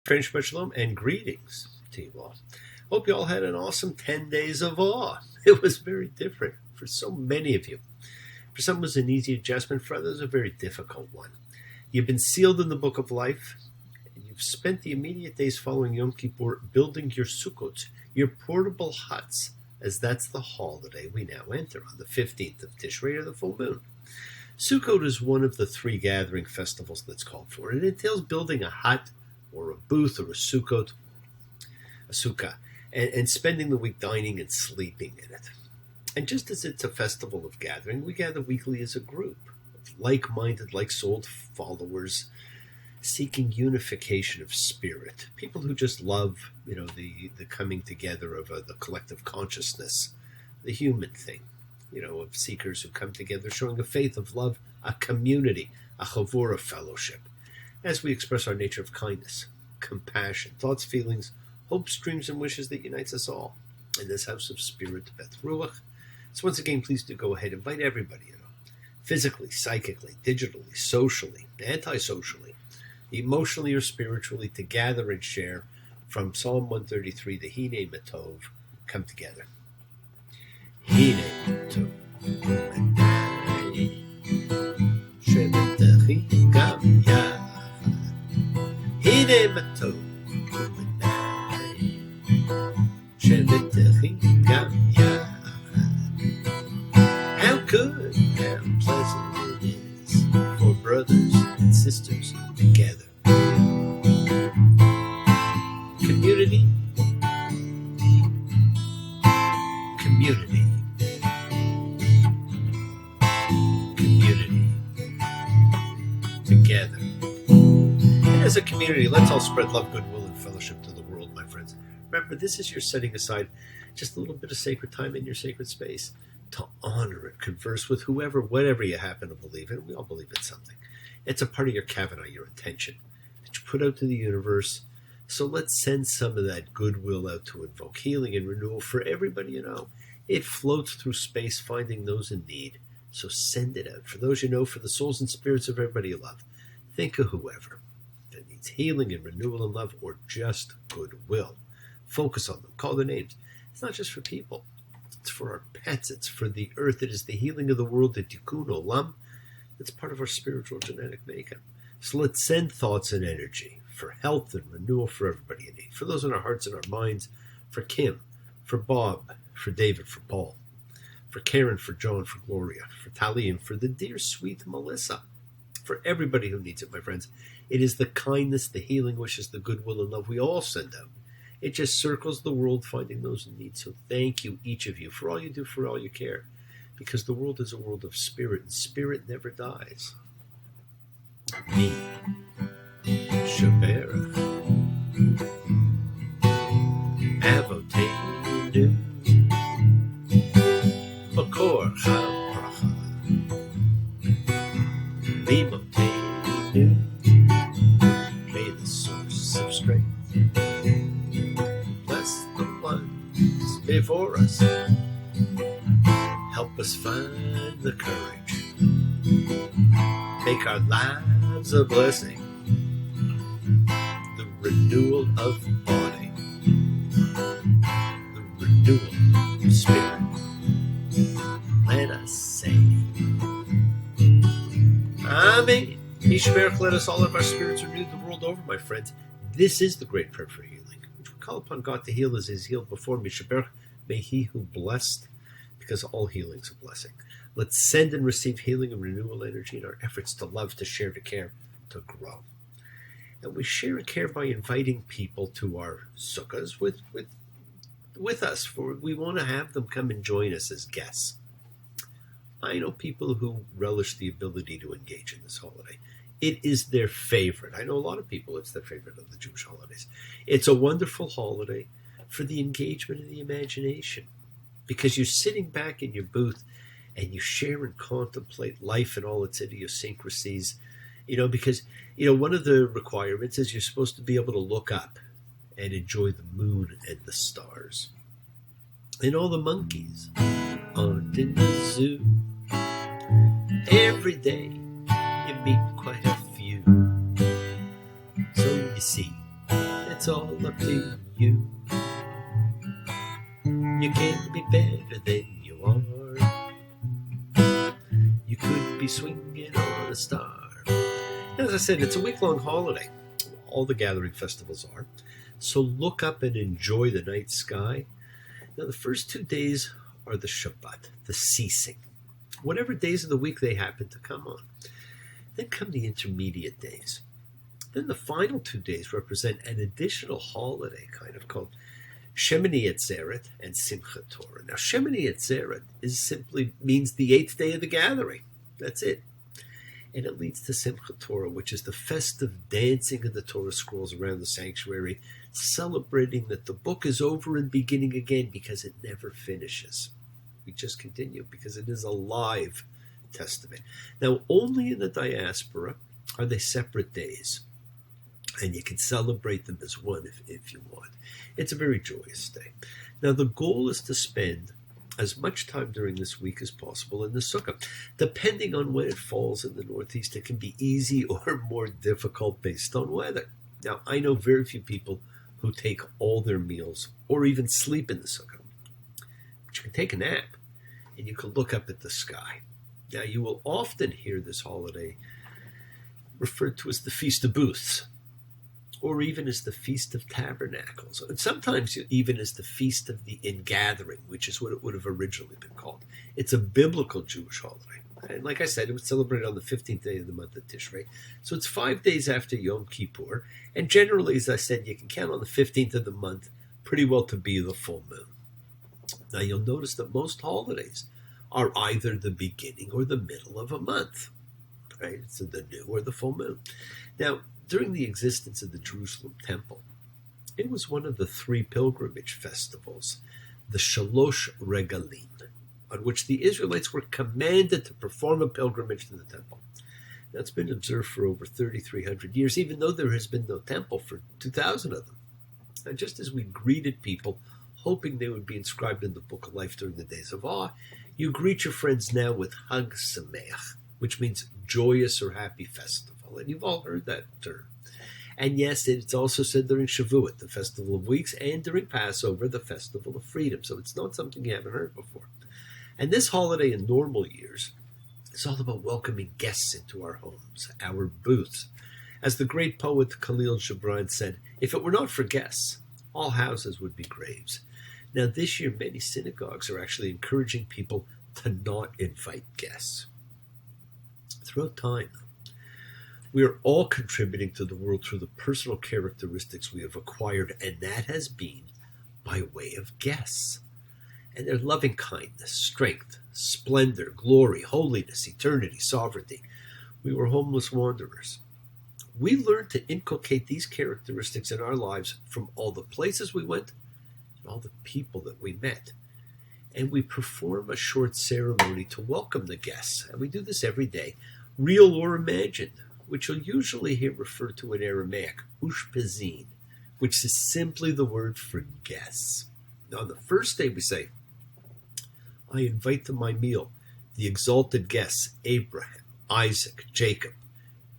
French Shalom and greetings to you all. Hope you all had an awesome 10 days of awe. It was very different for so many of you. For some it was an easy adjustment, for others a very difficult one. You've been sealed in the book of life, and you've spent the immediate days following Yom Kippur building your sukkot, your portable huts, as that's the holiday we now enter on the 15th of Tishrei, or the full moon. Sukkot is one of the three gathering festivals that's called for. It entails building a hut or a booth or a sukkot, a sukkah, and spending the week dining and sleeping in it. And just as it's a festival of gathering, we gather weekly as a group of like-minded, like-souled followers seeking unification of spirit. People who just love, the coming together of the collective consciousness, the human thing, of seekers who come together showing a faith of love, a community, a chavura fellowship, as we express our nature of kindness, compassion, thoughts, feelings, hopes, dreams, and wishes that unites us all in this house of spirit, Beth Ruach. So once again, please do go ahead and invite everybody, physically, psychically, digitally, socially, anti-socially, emotionally or spiritually, to gather and share from Psalm 133, the Hine Matov, come together. Hine Matov, Shebetechi Gam Yachad, Hine Matov, Shebetechi Gam Yachad. How good and pleasant it is for brothers and sisters together. Community, community, community, together. And as a community, let's all spread love, goodwill, and fellowship to the world, my friends. Remember, this is your setting aside just a little bit of sacred time in your sacred space to honor and converse with whoever, whatever you happen to believe in. We all believe in something. It's a part of your Kavanah, your intention, that you put out to the universe. So let's send some of that goodwill out to invoke healing and renewal for everybody you know. It floats through space, finding those in need. So send it out. For those you know, for the souls and spirits of everybody you love. Think of whoever that needs healing and renewal and love, or just goodwill. Focus on them. Call their names. It's not just for people. It's for our pets. It's for the earth. It is the healing of the world, the tikkun olam. It's part of our spiritual genetic makeup. So let's send thoughts and energy for health and renewal for everybody in need. For those in our hearts and our minds, for Kim, for Bob, for David, for Paul, for Karen, for John, for Gloria, for Tali, and for the dear sweet Melissa. For everybody who needs it, my friends. It is the kindness, the healing wishes, the goodwill and love we all send out. It just circles the world, finding those in need. So thank you, each of you, for all you do, for all you care. Because the world is a world of spirit, and spirit never dies. Me, Shaberach, Avotenu, Makor HaBracha, Limotenu, may the source of strength bless the ones before us. Help us find the courage. Make our lives a blessing. The renewal of body. The renewal of spirit. Let us say, Amen. Yishmerach, let us all have our spirits renewed the world over, my friends. This is the great prayer for healing, which we call upon God to heal as He is healed before Yishmerach. May He who blessed, because all healing is a blessing. Let's send and receive healing and renewal energy in our efforts to love, to share, to care, to grow. And we share and care by inviting people to our sukkahs with us. For we want to have them come and join us as guests. I know people who relish the ability to engage in this holiday. It is their favorite. I know a lot of people, it's their favorite of the Jewish holidays. It's a wonderful holiday for the engagement of the imagination, because you're sitting back in your booth and you share and contemplate life and all its idiosyncrasies, because, one of the requirements is you're supposed to be able to look up and enjoy the moon and the stars. And all the monkeys aren't in the zoo. Every day you meet quite a few. So you see, it's all up to you. You can't be better than you are. You could be swinging on a star. As I said, it's a week-long holiday. All the gathering festivals are. So look up and enjoy the night sky. Now, the first 2 days are the Shabbat, the ceasing. Whatever days of the week they happen to come on. Then come the intermediate days. Then the final 2 days represent an additional holiday, kind of called Shemini Atzeret and Simchat Torah. Now, Shemini Atzeret simply means the 8th day of the gathering. That's it. And it leads to Simchat Torah, which is the festive dancing of the Torah scrolls around the sanctuary, celebrating that the book is over and beginning again because it never finishes. We just continue because it is a live testament. Now, only in the diaspora are they separate days, and you can celebrate them as one if you want. It's a very joyous day. Now, the goal is to spend as much time during this week as possible in the sukkah. Depending on when it falls in the Northeast, it can be easy or more difficult based on weather. Now, I know very few people who take all their meals or even sleep in the sukkah. But you can take a nap and you can look up at the sky. Now, you will often hear this holiday referred to as the Feast of Booths, or even as the Feast of Tabernacles, and sometimes even as the Feast of the Ingathering, which is what it would have originally been called. It's a biblical Jewish holiday. And like I said, it was celebrated on the 15th day of the month of Tishrei. So it's 5 days after Yom Kippur. And generally, as I said, you can count on the 15th of the month pretty well to be the full moon. Now, you'll notice that most holidays are either the beginning or the middle of a month. Right? It's the new or the full moon. Now, during the existence of the Jerusalem Temple, it was one of the 3 pilgrimage festivals, the Shalosh Regalim, on which the Israelites were commanded to perform a pilgrimage to the temple. Now, it's been observed for over 3,300 years, even though there has been no temple for 2,000 of them. And just as we greeted people, hoping they would be inscribed in the Book of Life during the days of awe, you greet your friends now with Hag Sameach, which means joyous or happy festival. And you've all heard that term. And yes, it's also said during Shavuot, the Festival of Weeks, and during Passover, the Festival of Freedom. So it's not something you haven't heard before. And this holiday in normal years is all about welcoming guests into our homes, our booths. As the great poet Khalil Gibran said, if it were not for guests, all houses would be graves. Now, this year, many synagogues are actually encouraging people to not invite guests. Throughout time, we are all contributing to the world through the personal characteristics we have acquired, and that has been by way of guests. And their loving kindness, strength, splendor, glory, holiness, eternity, sovereignty. We were homeless wanderers. We learned to inculcate these characteristics in our lives from all the places we went and all the people that we met. And we perform a short ceremony to welcome the guests. And we do this every day, real or imagined, which you'll usually hear referred to in Aramaic, ushpezin, which is simply the word for guests. Now, on the first day we say, I invite to my meal the exalted guests, Abraham, Isaac, Jacob,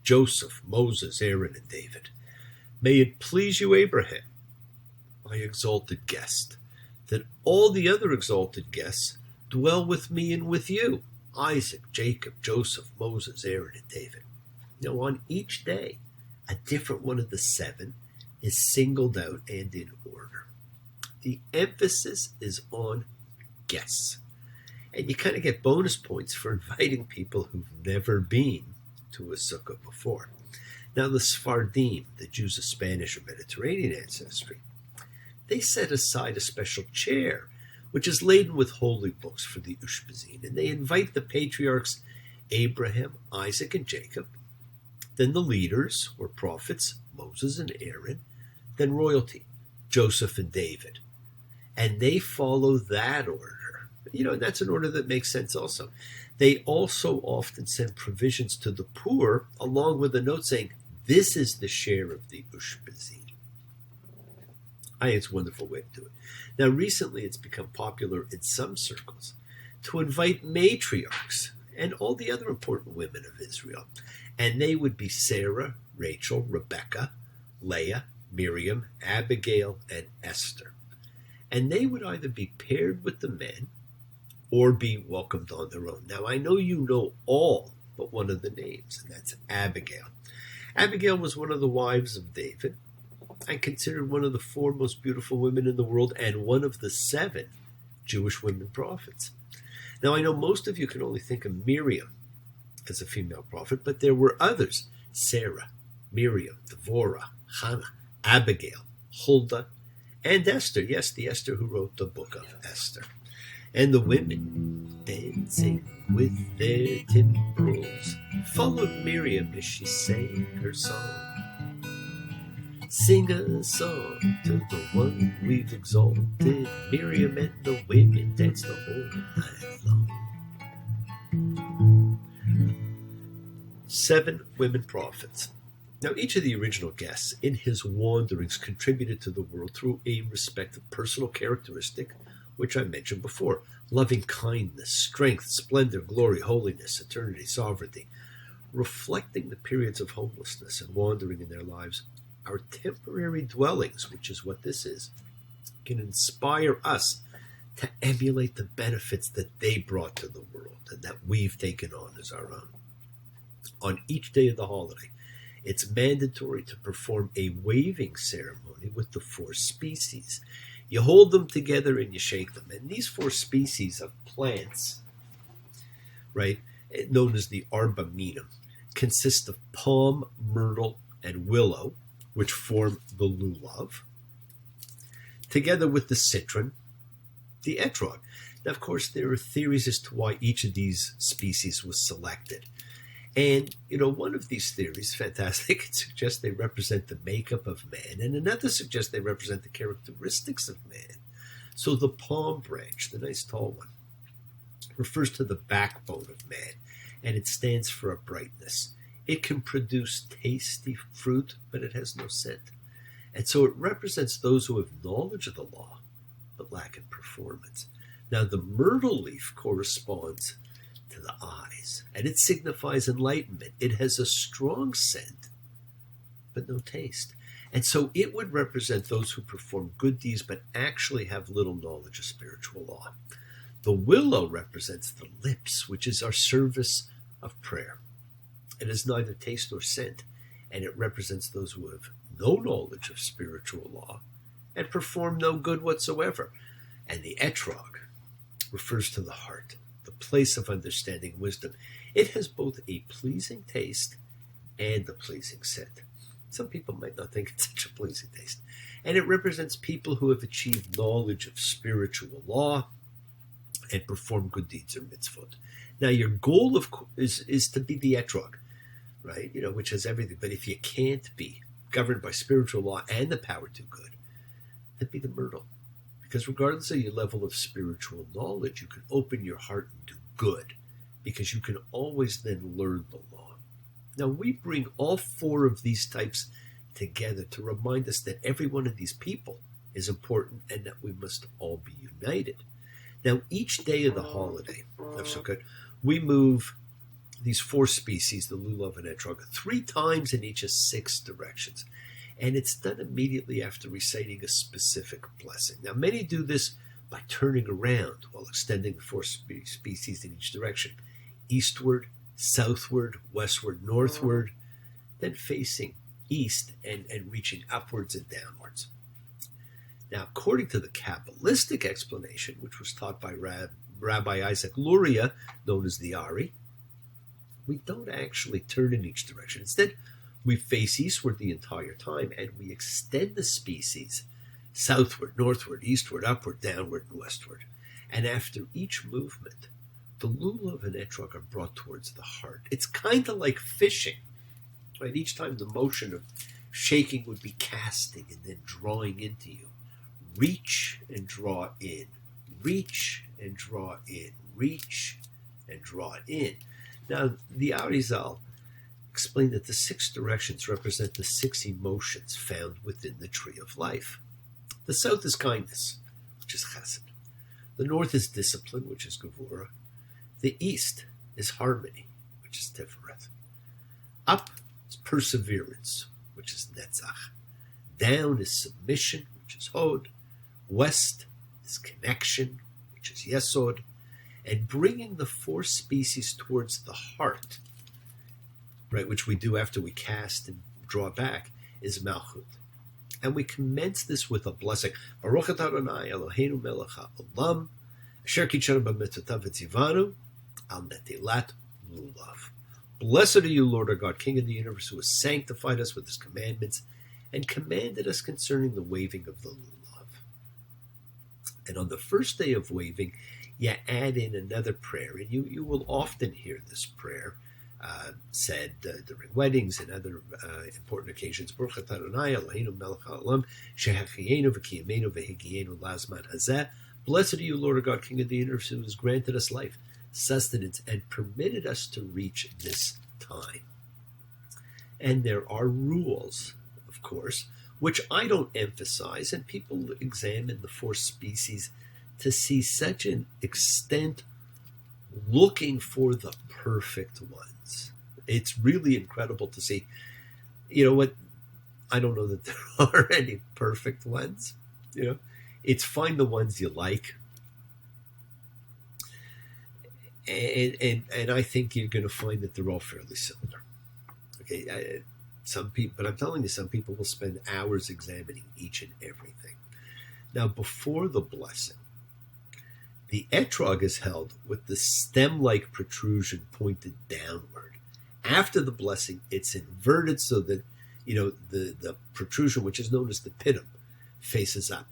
Joseph, Moses, Aaron, and David. May it please you, Abraham, my exalted guest, that all the other exalted guests dwell with me and with you, Isaac, Jacob, Joseph, Moses, Aaron, and David. Now, on each day, a different one of the 7 is singled out and in order. The emphasis is on guests. And you kind of get bonus points for inviting people who've never been to a sukkah before. Now, the Sephardim, the Jews of Spanish or Mediterranean ancestry, they set aside a special chair, which is laden with holy books for the ushpezin, and they invite the patriarchs Abraham, Isaac, and Jacob, then the leaders, or prophets, Moses and Aaron, then royalty, Joseph and David. And they follow that order. And that's an order that makes sense also. They also often send provisions to the poor, along with a note saying, this is the share of the ushpezin. I think it's a wonderful way to do it. Now, recently it's become popular in some circles to invite matriarchs and all the other important women of Israel. And they would be Sarah, Rachel, Rebecca, Leah, Miriam, Abigail, and Esther. And they would either be paired with the men or be welcomed on their own. Now, I know you know all but one of the names, and that's Abigail. Abigail was one of the wives of David and considered one of the four most beautiful women in the world and one of the 7 Jewish women prophets. Now, I know most of you can only think of Miriam as a female prophet, but there were others: Sarah, Miriam, Devorah, Hannah, Abigail, Huldah, and Esther. Yes, the Esther who wrote the book of Esther. And the women, dancing with their timbrels, followed Miriam as she sang her song. Sing a song to the one we've exalted. Miriam and the women dance the whole night long. 7 women prophets. Now, each of the original guests in his wanderings contributed to the world through a respective personal characteristic, which I mentioned before: loving kindness, strength, splendor, glory, holiness, eternity, sovereignty. Reflecting the periods of homelessness and wandering in their lives, our temporary dwellings, which is what this is, can inspire us to emulate the benefits that they brought to the world and that we've taken on as our own. On each day of the holiday, it's mandatory to perform a waving ceremony with the 4 species. You hold them together and you shake them. And these 4 species of plants, right, known as the arboretum, consist of palm, myrtle, and willow, which form the lulav, together with the citron, the etrog. Now, of course, there are theories as to why each of these species was selected. And, one of these theories, fantastic, it suggests they represent the makeup of man, and another suggests they represent the characteristics of man. So the palm branch, the nice tall one, refers to the backbone of man, and it stands for uprightness. It can produce tasty fruit, but it has no scent. And so it represents those who have knowledge of the law, but lack in performance. Now, the myrtle leaf corresponds to the eyes, and it signifies enlightenment. It has a strong scent, but no taste. And so it would represent those who perform good deeds, but actually have little knowledge of spiritual law. The willow represents the lips, which is our service of prayer. It has neither taste nor scent, and it represents those who have no knowledge of spiritual law and perform no good whatsoever. And the etrog refers to the heart, the place of understanding wisdom. It has both a pleasing taste and a pleasing scent. Some people might not think it's such a pleasing taste. And it represents people who have achieved knowledge of spiritual law and perform good deeds or mitzvot. Now, your goal is to be the etrog, right? Which has everything. But if you can't be governed by spiritual law and the power to good, then be the myrtle. Because regardless of your level of spiritual knowledge, you can open your heart and do good, because you can always then learn the law. Now, we bring all 4 of these types together to remind us that every one of these people is important and that we must all be united. Now, each day of the holiday of Sukkot, we move these 4 species, the lulav and etrog, 3 times in each of 6 directions. And it's done immediately after reciting a specific blessing. Now, many do this by turning around while extending the 4 species in each direction: eastward, southward, westward, northward, then facing east and reaching upwards and downwards. Now, according to the Kabbalistic explanation, which was taught by Rabbi Isaac Luria, known as the Ari, we don't actually turn in each direction. Instead, we face eastward the entire time, and we extend the species southward, northward, eastward, upward, downward, and westward. And after each movement, the lulav and etrog are brought towards the heart. It's kind of like fishing, right? Each time the motion of shaking would be casting and then drawing into you. Reach and draw in. Reach and draw in. Reach and draw in. Now, the Arizal explained that the 6 directions represent the 6 emotions found within the tree of life. The south is kindness, which is chesed. The north is discipline, which is gevurah. The east is harmony, which is tifereth. Up is perseverance, which is netzach. Down is submission, which is hod. West is connection, which is yesod. And bringing the four species towards the heart, right, which we do after we cast and draw back, is malchut. And we commence this with a blessing. Baruch atah Adonai Eloheinu melech haolam, asher kitshanu b'mitzvotav v'tzivanu al netilat lulav. Blessed are you, Lord our God, King of the universe, who has sanctified us with his commandments and commanded us concerning the waving of the lulav. And on the first day of waving, you add in another prayer, and you will often hear this prayer said during weddings and other important occasions. Baruch atah Adonai Eloheinu melech haolam, shehachiyenu v'kiyamenu v'higiyenu lazman hazeh. Blessed are you, Lord our God, King of the universe, who has granted us life, sustenance, and permitted us to reach this time. And there are rules, of course, which I don't emphasize, and people examine the four species to see such an extent looking for the perfect ones. It's really incredible to see. You know what? I don't know that there are any perfect ones. You know, it's find the ones you like. And I think you're going to find that they're all fairly similar. Okay, some people, but I'm telling you, some people will spend hours examining each and everything. Now, before the blessing, the etrog is held with the stem-like protrusion pointed downward. After the blessing, it's inverted so that, the protrusion, which is known as the pitum, faces up.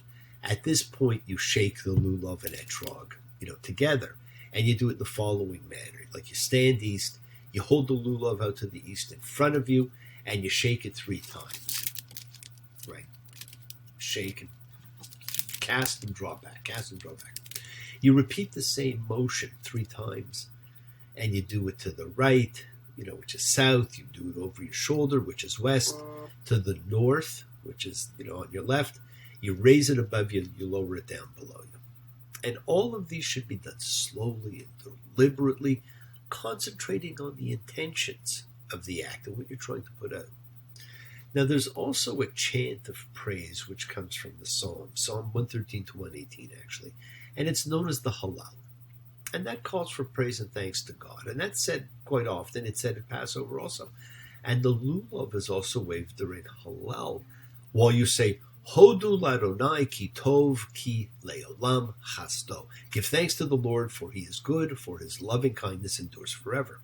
At this point, you shake the lulav and etrog, together. And you do it in the following manner. Like you stand east, you hold the lulav out to the east in front of you, and you shake it 3 times. Right? Shake and cast and draw back, cast and draw back. You repeat the same motion 3 times, and you do it to the right, which is south. You do it over your shoulder, which is west, to the north, which is, on your left. You raise it above you, you lower it down below you. And all of these should be done slowly and deliberately, concentrating on the intentions of the act and what you're trying to put out. Now, there's also a chant of praise which comes from the Psalm 113 to 118, actually, and it's known as the Hallel. And that calls for praise and thanks to God. And that's said quite often. It's said at Passover also. And the lulav is also waved during Hallel, while you say, Hodu l'Adonai ki tov ki leolam chasto. Give thanks to the Lord, for he is good, for his loving kindness endures forever.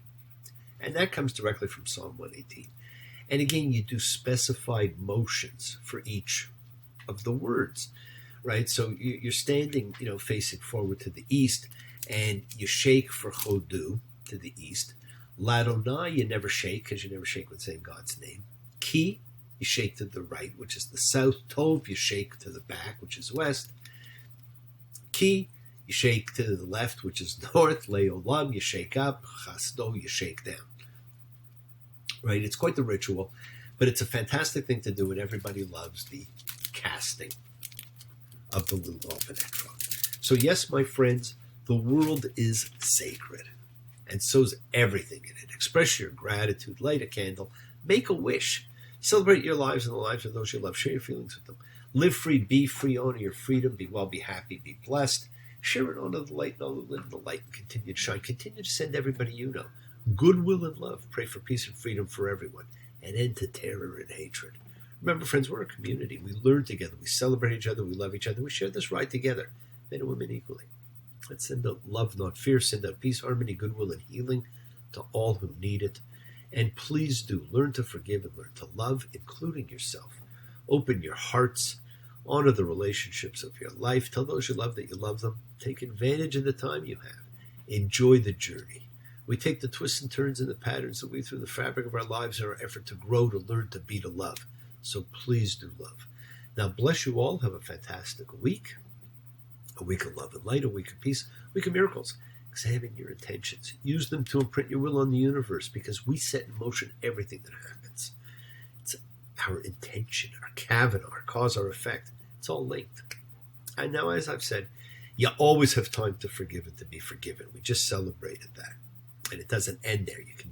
And that comes directly from Psalm 118. And again, you do specified motions for each of the words, right? So you're standing, facing forward to the east, and you shake for Hodu to the east. L'Adonai, you never shake, because you never shake when saying God's name. Ki, you shake to the right, which is the south. Tov, you shake to the back, which is west. Ki, you shake to the left, which is north. Leolam, you shake up. Chasto, you shake down. Right? It's quite the ritual, but it's a fantastic thing to do, and everybody loves the casting of the lulav and etrog. So yes, my friends, the world is sacred, and so's everything in it. Express your gratitude, light a candle, make a wish. Celebrate your lives and the lives of those you love. Share your feelings with them. Live free, be free, honor your freedom, be well, be happy, be blessed. Share it, honor the light, and all who live in the light, and continue to shine. Continue to send everybody you know goodwill and love. Pray for peace and freedom for everyone, and end to terror and hatred. Remember, friends, we're a community. We learn together. We celebrate each other. We love each other. We share this ride together, men and women equally. Let's send out love, not fear. Send out peace, harmony, goodwill, and healing to all who need it. And please do learn to forgive and learn to love, including yourself. Open your hearts. Honor the relationships of your life. Tell those you love that you love them. Take advantage of the time you have. Enjoy the journey. We take the twists and turns and the patterns that weave through the fabric of our lives in our effort to grow, to learn, to be, to love. So please do love. Now, bless you all. Have a fantastic week. A week of love and light, a week of peace, a week of miracles. Examine your intentions. Use them to imprint your will on the universe, because we set in motion everything that happens. It's our intention, our kavana, our cause, our effect. It's all linked. And now, as I've said, you always have time to forgive and to be forgiven. We just celebrated that. And it doesn't end there. You can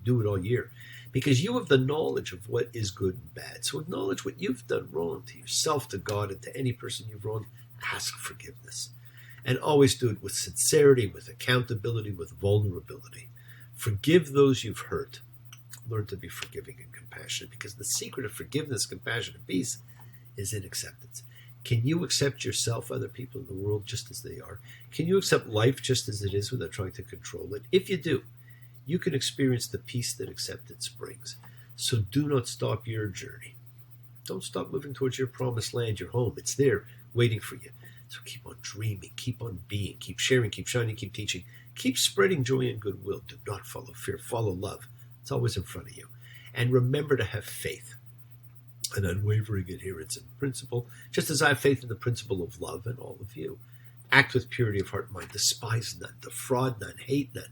do it all year because you have the knowledge of what is good and bad. So acknowledge what you've done wrong to yourself, to God, and to any person you've wronged. Ask forgiveness. And always do it with sincerity, with accountability, with vulnerability. Forgive those you've hurt. Learn to be forgiving and compassionate, because the secret of forgiveness, compassion, and peace is in acceptance. Can you accept yourself, other people in the world, just as they are? Can you accept life just as it is without trying to control it? If you do, you can experience the peace that acceptance brings. So do not stop your journey. Don't stop moving towards your promised land, your home. It's there waiting for you. So keep on dreaming, keep on being, keep sharing, keep shining, keep teaching, keep spreading joy and goodwill. Do not follow fear, follow love. It's always in front of you. And remember to have faith, an unwavering adherence in principle, just as I have faith in the principle of love in all of you. Act with purity of heart and mind. Despise none, defraud none, hate none.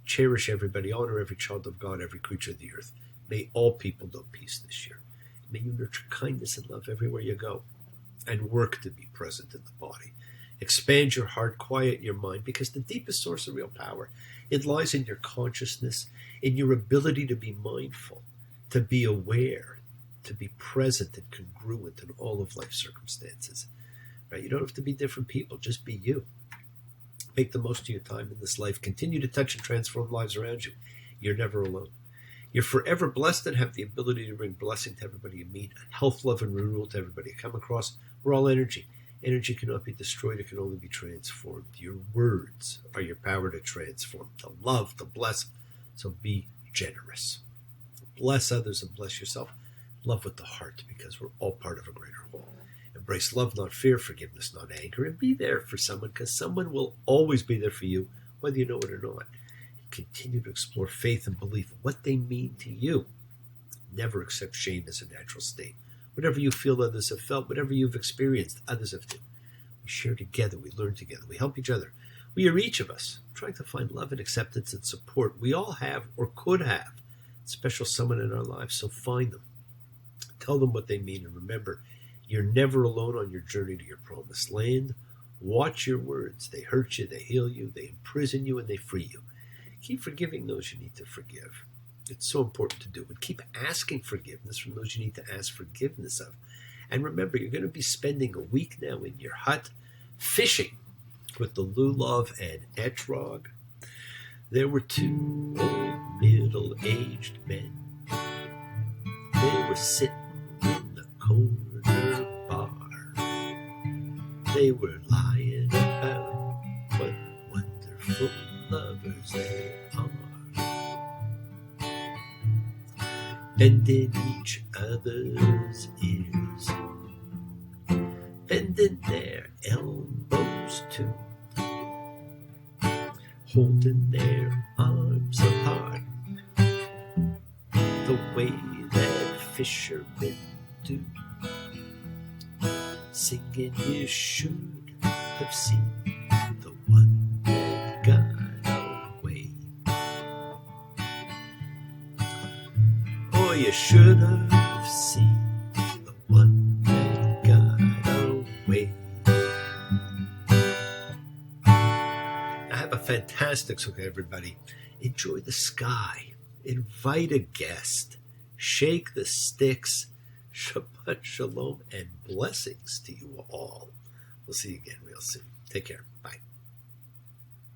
Cherish everybody, honor every child of God, every creature of the earth. May all people know peace this year. May you nurture kindness and love everywhere you go, and work to be present in the body. Expand your heart, quiet your mind, because the deepest source of real power, it lies in your consciousness, in your ability to be mindful, to be aware, to be present and congruent in all of life's circumstances. Right? You don't have to be different people, just be you. Make the most of your time in this life. Continue to touch and transform lives around you. You're never alone. You're forever blessed and have the ability to bring blessing to everybody you meet, health, love, and renewal to everybody you come across. We're all energy. Energy cannot be destroyed. It can only be transformed. Your words are your power to transform, to love, to bless. So be generous. Bless others and bless yourself. Love with the heart, because we're all part of a greater whole. Embrace love, not fear, forgiveness, not anger, and be there for someone, because someone will always be there for you, whether you know it or not. Continue to explore faith and belief, what they mean to you. Never accept shame as a natural state. Whatever you feel others have felt, whatever you've experienced, others have too. We share together, we learn together, we help each other. We are each of us trying to find love and acceptance and support. We all have or could have a special someone in our lives, so find them. Tell them what they mean, and remember, you're never alone on your journey to your promised land. Watch your words. They hurt you, they heal you, they imprison you, and they free you. Keep forgiving those you need to forgive. It's so important to do. And keep asking forgiveness from those you need to ask forgiveness of. And remember, you're going to be spending a week now in your hut fishing with the lulav and etrog. There were two old middle-aged men. They were sitting in the corner bar. They were lying about what wonderful lovers they are, bending each other's ears, bending their elbows too, holding their arms apart, the way that fishermen do, singing you should have seen the one that got away. Oh, you should have seen the one that got away. Now, have a fantastic sukkot, everybody. Enjoy the sky. Invite a guest. Shake the sticks. Shabbat shalom and blessings to you all. We'll see you again real soon. Take care.